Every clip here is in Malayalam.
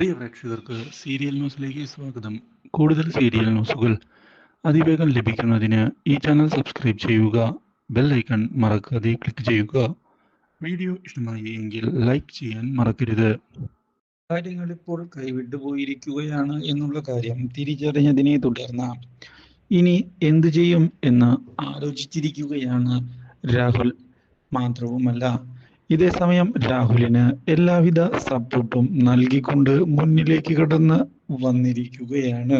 പ്രിയ പ്രേക്ഷകർക്ക് സീരിയൽ ന്യൂസിലേക്ക് സ്വാഗതം. കൂടുതൽ സീരിയൽ ന്യൂസുകൾ അതിവേഗം ലഭിക്കുന്നതിന് ഈ ചാനൽ സബ്സ്ക്രൈബ് ചെയ്യുക. ബെൽ ഐക്കൺ മറക്കാതെ ക്ലിക്ക് ചെയ്യുക. വീഡിയോ ഇഷ്ടമായി എങ്കിൽ ലൈക്ക് ചെയ്യാൻ മറക്കരുത്. കാര്യങ്ങൾ ഇപ്പോൾ കൈവിട്ടു പോയിരിക്കുകയാണ് എന്നുള്ള കാര്യം തിരിച്ചറിഞ്ഞതിനെ തുടർന്ന് ഇനി എന്തു ചെയ്യും എന്ന് ആലോചിച്ചിരിക്കുകയാണ് രാഹുൽ. മാത്രവുമല്ല, ഇതേ സമയം രാഹുലിന് എല്ലാവിധ സപ്പോർട്ടും നൽകിക്കൊണ്ട് മുന്നിലേക്ക് കടന്ന് വന്നിരിക്കുകയാണ്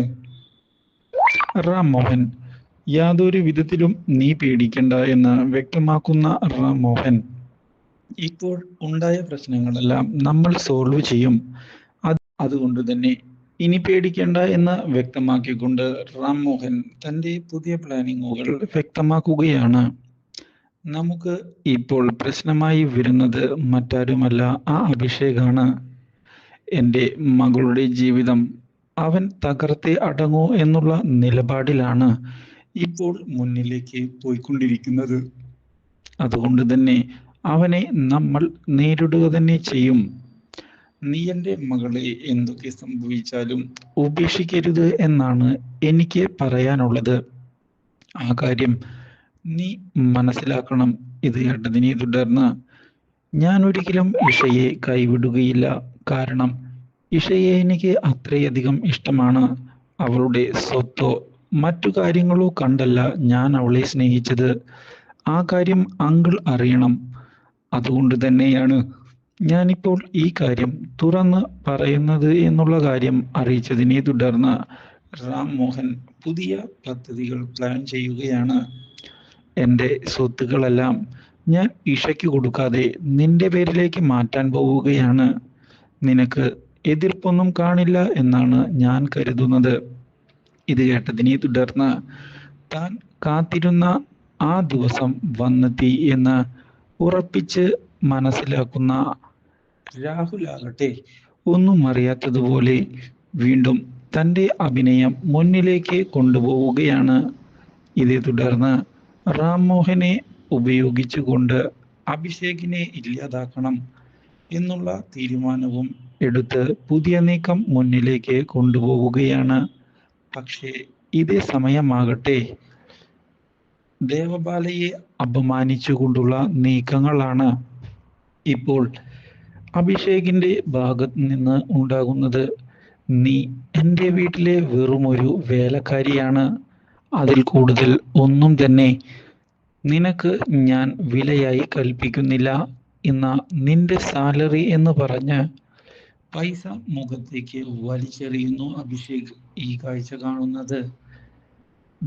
റാം മോഹൻ. യാതൊരു വിധത്തിലും നീ പേടിക്കണ്ട എന്ന് വ്യക്തമാക്കുന്ന റാം മോഹൻ, ഇപ്പോൾ ഉണ്ടായ പ്രശ്നങ്ങളെല്ലാം നമ്മൾ സോൾവ് ചെയ്യും, അതുകൊണ്ട് തന്നെ ഇനി പേടിക്കേണ്ട എന്ന് വ്യക്തമാക്കിക്കൊണ്ട് റാം മോഹൻ തൻ്റെ പുതിയ പ്ലാനിങ്ങുകൾ വ്യക്തമാക്കുകയാണ്. നമുക്ക് ഇപ്പോൾ പ്രശ്നമായി വരുന്നത് മറ്റാരുമല്ല, ആ അഭിഷേകാണ്. എൻ്റെ മകളുടെ ജീവിതം അവൻ തകർത്തേ അടങ്ങൂ എന്നുള്ള നിലപാടിലാണ് ഇപ്പോൾ മുന്നിലേക്ക് പോയിക്കൊണ്ടിരിക്കുന്നത്. അതുകൊണ്ട് തന്നെ അവനെ നമ്മൾ നേരിടുക തന്നെ ചെയ്യും. നീ എൻ്റെ മകളെ എന്തൊക്കെ സംഭവിച്ചാലും ഉപേക്ഷിക്കരുത് എന്നാണ് എനിക്ക് പറയാനുള്ളത്. ആ കാര്യം നീ മനസ്സിലാക്കണം. ഇത് കേട്ടതിനെ തുടർന്ന്, ഞാൻ ഒരിക്കലും ഇഷയെ കൈവിടുകയില്ല. കാരണം ഇഷയെ എനിക്ക് അത്രയധികം ഇഷ്ടമാണ്. അവളുടെ സ്വത്തോ മറ്റു കാര്യങ്ങളോ കണ്ടല്ല ഞാൻ അവളെ സ്നേഹിച്ചത്. ആ കാര്യം അങ്കിൾ അറിയണം. അതുകൊണ്ട് തന്നെയാണ് ഞാനിപ്പോൾ ഈ കാര്യം തുറന്ന് പറയുന്നത് എന്നുള്ള കാര്യം അറിയിച്ചതിനെ തുടർന്ന് റാം മോഹൻ പുതിയ പദ്ധതികൾ പ്ലാൻ ചെയ്യുകയാണ്. എൻ്റെ സ്വത്തുക്കളെല്ലാം ഞാൻ ഇഷയ്ക്ക് കൊടുക്കാതെ നിന്റെ പേരിലേക്ക് മാറ്റാൻ പോവുകയാണ്. നിനക്ക് എതിർപ്പൊന്നും കാണില്ല എന്നാണ് ഞാൻ കരുതുന്നത്. ഇത് കേട്ടതിനെ തുടർന്ന് താൻ കാത്തിരുന്ന ആ ദിവസം വന്നെത്തി എന്ന് ഉറപ്പിച്ച് മനസ്സിലാക്കുന്ന രാഹുൽ ആകട്ടെ ഒന്നും അറിയാത്തതുപോലെ വീണ്ടും തൻ്റെ അഭിനയം മുന്നിലേക്ക് കൊണ്ടുപോവുകയാണ്. ഇതേ തുടർന്ന് റാം മോഹനെ ഉപയോഗിച്ചുകൊണ്ട് അഭിഷേകിനെ ഇല്ലാതാക്കണം എന്നുള്ള തീരുമാനവും എടുത്ത് പുതിയ നീക്കം മുന്നിലേക്ക് കൊണ്ടുപോവുകയാണ്. പക്ഷേ ഇതേ സമയമാകട്ടെ ദേവബാലയെ അപമാനിച്ചുകൊണ്ടുള്ള നീക്കങ്ങളാണ് ഇപ്പോൾ അഭിഷേകിന്റെ ഭാഗത്ത് നിന്ന് ഉണ്ടാകുന്നത്. നീ എൻ്റെ വീട്ടിലെ വെറുമൊരു വേലക്കാരിയാണ്. അതിൽ കൂടുതൽ ഒന്നും തന്നെ നിനക്ക് ഞാൻ വിലയായി കൽപ്പിക്കുന്നില്ല എന്ന നിന്റെ സാലറി എന്ന് പറഞ്ഞ് പൈസ മുഖത്തേക്ക് വലിച്ചെറിയുന്നു അഭിഷേക്. ഈ കാഴ്ച കാണുന്നത്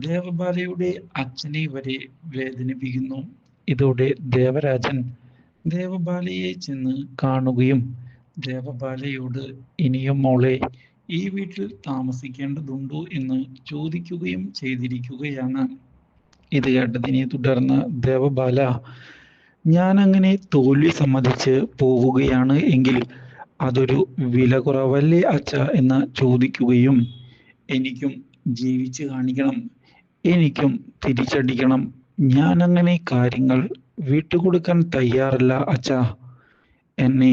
ദേവബാലയുടെ അച്ഛനെ വരെ വേദനിപ്പിക്കുന്നു. ഇതോടെ ദേവരാജൻ ദേവബാലയെ ചെന്ന് കാണുകയും ദേവബാലയോട് ഇനിയും മോളെ ഈ വീട്ടിൽ താമസിക്കേണ്ടതുണ്ടോ എന്ന് ചോദിക്കുകയും ചെയ്തിരിക്കുകയാണ്. ഇത് കേട്ടതിനെ തുടർന്ന് ദേവബാല, ഞാൻ അങ്ങനെ തോൽവി സമ്മതിച്ച് പോവുകയാണ് എങ്കിൽ അതൊരു വില കുറവല്ലേ അച്ഛ എന്ന് ചോദിക്കുകയും, എനിക്കും ജീവിച്ച് കാണിക്കണം, എനിക്കും തിരിച്ചടിക്കണം, ഞാൻ അങ്ങനെ കാര്യങ്ങൾ വിട്ടുകൊടുക്കാൻ തയ്യാറല്ല അച്ഛ. എന്നെ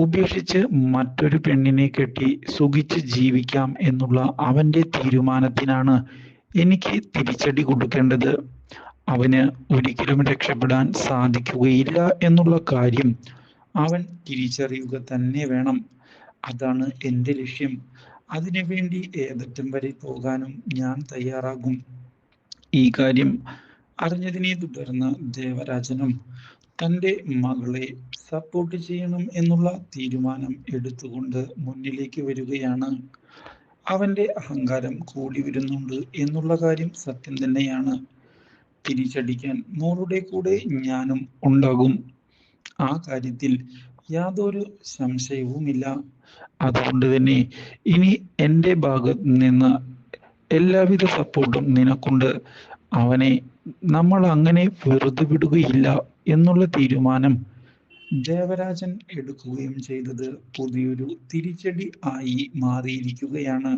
ഉപേക്ഷിച്ച് മറ്റൊരു പെണ്ണിനെ കെട്ടി സുഖിച്ച് ജീവിക്കാം എന്നുള്ള അവൻ്റെ തീരുമാനത്തിനാണ് എനിക്ക് തിരിച്ചടി കൊടുക്കേണ്ടത്. അവന് ഒരിക്കലും രക്ഷപ്പെടാൻ സാധിക്കുകയില്ല എന്നുള്ള കാര്യം അവൻ തിരിച്ചറിയുക തന്നെ വേണം. അതാണ് എൻ്റെ ലക്ഷ്യം. അതിനു വേണ്ടി ഏതറ്റം വരെ പോകാനും ഞാൻ തയ്യാറാകും. ഈ കാര്യം അറിഞ്ഞതിനെ തുടർന്ന് ദേവരാജനും തൻ്റെ മകളെ സപ്പോർട്ട് ചെയ്യണം എന്നുള്ള തീരുമാനം എടുത്തുകൊണ്ട് മുന്നിലേക്ക് വരികയാണ്. അവൻ്റെ അഹങ്കാരം കൂടി വരുന്നുണ്ട് എന്നുള്ള കാര്യം സത്യം തന്നെയാണ്. തിരിച്ചടിക്കാൻ മോളുടെ കൂടെ ഞാനും ഉണ്ടാകും. ആ കാര്യത്തിൽ യാതൊരു സംശയവുമില്ല. അതുകൊണ്ട് തന്നെ ഇനി എൻ്റെ ഭാഗത്ത് നിന്ന് എല്ലാവിധ സപ്പോർട്ടും നിനക്കുണ്ട്. അവനെ നമ്മൾ അങ്ങനെ വെറുതെ വിടുകയില്ല എന്നുള്ള തീരുമാനം ദേവരാജൻ എടുക്കുകയും ചെയ്തത് പുതിയൊരു തിരിച്ചടി ആയി മാറിയിരിക്കുകയാണ്.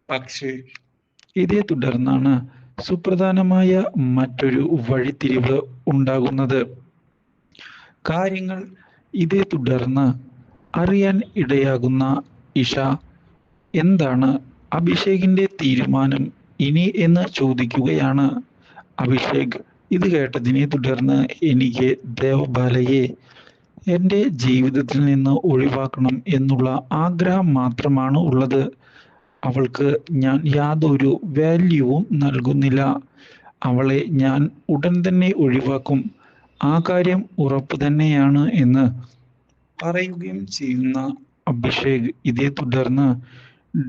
പക്ഷേ ഇതേ തുടർന്നാണ് സുപ്രധാനമായ മറ്റൊരു വഴിത്തിരിവ് ഉണ്ടാകുന്നത്. കാര്യങ്ങൾ ഇതേ തുടർന്ന് അറിയാൻ ഇടയാകുന്ന ഇഷ എന്താണ് അഭിഷേകിന്റെ തീരുമാനം ഇനി എന്ന് ചോദിക്കുകയാണ്. അഭിഷേക് ഇത് കേട്ടതിനെ തുടർന്ന് എനിക്ക് ദേവബാലയെ എൻ്റെ ജീവിതത്തിൽ നിന്ന് ഒഴിവാക്കണം എന്നുള്ള ആഗ്രഹം മാത്രമാണ് ഉള്ളത്. അവൾക്ക് ഞാൻ യാതൊരു വാല്യൂവും നൽകുന്നില്ല. അവളെ ഞാൻ ഉടൻ തന്നെ ഒഴിവാക്കും. ആ കാര്യം ഉറപ്പ് തന്നെയാണ് എന്ന് പറയുകയും ചെയ്യുന്ന അഭിഷേക് ഇതേ തുടർന്ന്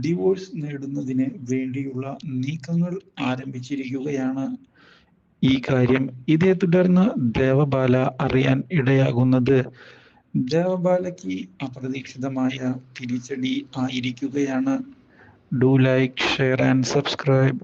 ഡിവോഴ്സ് നേടുന്നതിന് വേണ്ടിയുള്ള നീക്കങ്ങൾ ആരംഭിച്ചിരിക്കുകയാണ്. ഈ കാര്യം ഇതേ തുടർന്ന് ദേവബാല അറിയാൻ ഇടയാകുന്നത് ദേവബാലയ്ക്ക് അപ്രതീക്ഷിതമായ തിരിച്ചടി ആയിരിക്കുകയാണ്. Do like, share and subscribe.